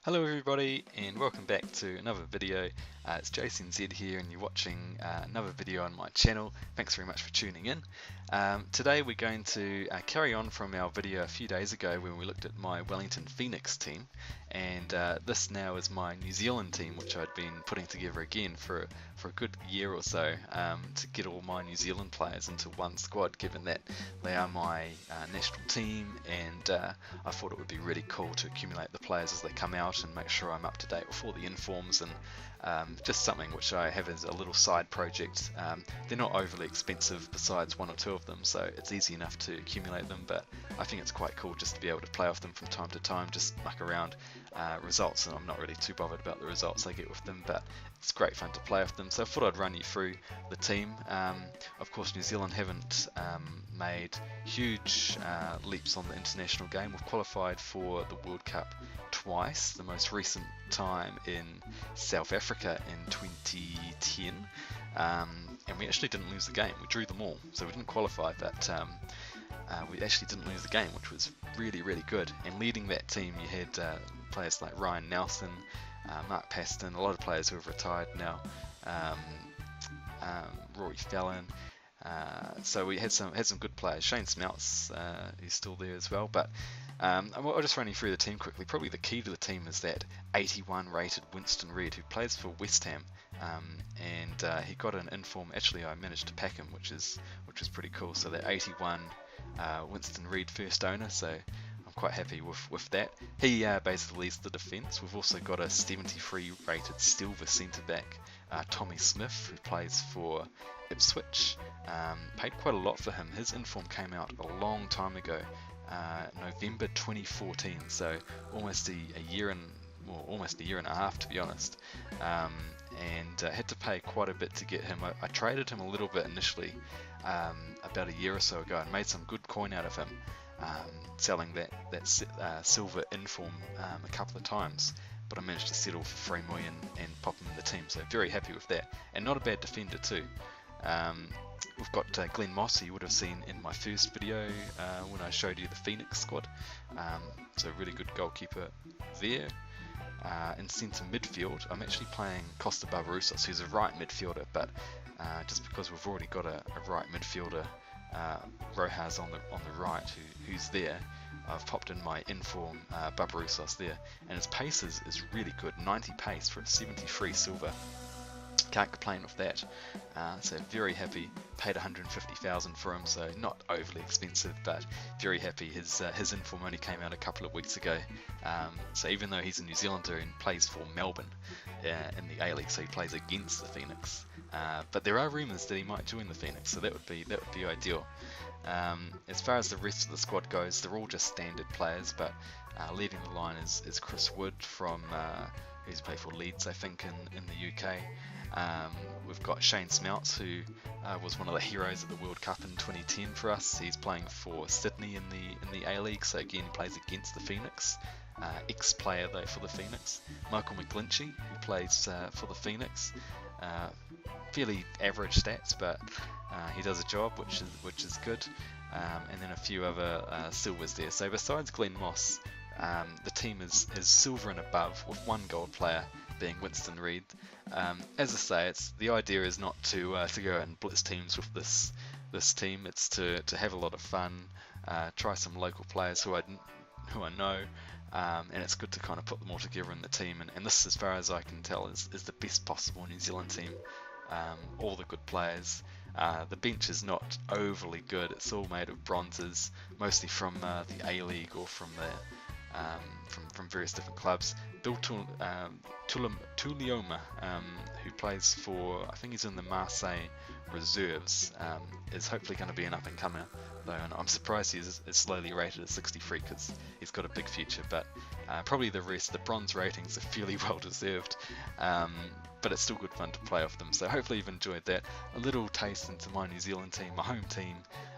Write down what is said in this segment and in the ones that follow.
Hello everybody and welcome back to another video. It's Jason Z here and you're watching another video on my channel. Thanks very much for tuning in. Today we're going to carry on from our video a few days ago when we looked at my Wellington Phoenix team, and this now is my New Zealand team, which I'd been putting together again for a good year or so to get all my New Zealand players into one squad, given that they are my national team, and I thought it would be really cool to accumulate the players as they come out and make sure I'm up to date with all the informs, and just something which I have as a little side project. They're not overly expensive besides one or two of them, so it's easy enough to accumulate them, but I think it's quite cool just to be able to play off them from time to time, just muck around results, and I'm not really too bothered about the results I get with them, but it's great fun to play off them. So I thought I'd run you through the team. Of course, New Zealand haven't made huge leaps on the international game. We've qualified for the World Cup twice, the most recent time in South Africa in 2010, and we actually didn't lose the game. We drew them all, so we didn't qualify, but we actually didn't lose the game, which was really, really good. And leading that team, you had players like Ryan Nelson, Mark Paston, a lot of players who have retired now, Rory Fallon. So we had some good players. Shane Smelts, he's still there as well. But I'll just run you through the team quickly. Probably the key to the team is that 81 rated Winston Reid, who plays for West Ham, and he got an inform. Actually, I managed to pack him, which is pretty cool. So that 81 Winston Reid first owner. So I'm quite happy with that. He basically leads the defence. We've also got a 73 rated silver centre back, Tommy Smith, who plays for Ipswich. Paid quite a lot for him. His inform came out a long time ago, November 2014, so almost a year and a half, to be honest. And had to pay quite a bit to get him. I traded him a little bit initially, about a year or so ago, and made some good coin out of him, selling that silver inform a couple of times. But I managed to settle for $3 million and pop him in the team, so very happy with that. And not a bad defender too. We've got Glenn Moss, who you would have seen in my first video when I showed you the Phoenix squad. So really good goalkeeper there. In centre midfield, I'm actually playing Costa Barbarouses, who's a right midfielder, but just because we've already got a right midfielder, Rojas on the right, who's there, I've popped in my inform Barbarouses there, and his pace is really good, 90 pace for a 73 silver. Can't complain with that. So very happy. Paid 150,000 for him, so not overly expensive, but very happy. His inform only came out a couple of weeks ago. So even though he's a New Zealander and plays for Melbourne in the A-League, so he plays against the Phoenix. But there are rumours that he might join the Phoenix, so that would be ideal. As far as the rest of the squad goes, they're all just standard players, but leading the line is Chris Wood from who's played for Leeds, I think, in the UK. We've got Shane Smelts, who was one of the heroes of the World Cup in 2010 for us. He's playing for Sydney in the A-League, so again plays against the Phoenix. Ex-player though for the Phoenix. Michael McGlinchey, who plays for the Phoenix. Fairly average stats, but he does a job, which is good. And then a few other silvers there. So besides Glenn Moss, the team is silver and above, with one gold player being Winston Reid. As I say, the idea is not to go and blitz teams with this team. It's to have a lot of fun, try some local players who I know, and it's good to kind of put them all together in the team. And this, as far as I can tell, is the best possible New Zealand team. All the good players. The bench is not overly good. It's all made of bronzes, mostly from the A-League or from various different clubs. Bill Tulioma, who plays for, I think he's in the Marseille reserves, is hopefully going to be an up-and-comer, though, and I'm surprised he's slowly rated at 63 because he's got a big future, but probably the rest, the bronze ratings are fairly well deserved, but it's still good fun to play off them, so hopefully you've enjoyed that. A little taste into my New Zealand team, my home team,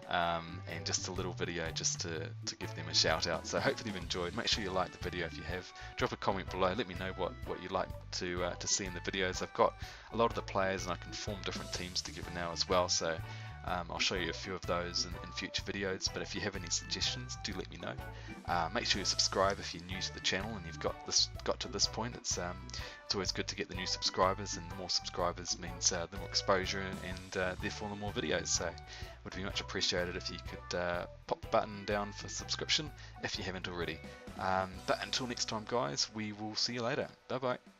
and just a little video just to give them a shout out. So hopefully you've enjoyed. Make sure you like the video if you have. Drop a comment below. Let me know what you'd like to see in the videos. I've got a lot of the players and I can form different teams together now as well. So I'll show you a few of those in future videos, but if you have any suggestions, do let me know. Make sure you subscribe if you're new to the channel and you've got to this point. It's always good to get the new subscribers, and the more subscribers means the more exposure and therefore the more videos. So it would be much appreciated if you could pop the button down for subscription if you haven't already. But until next time, guys, we will see you later. Bye bye.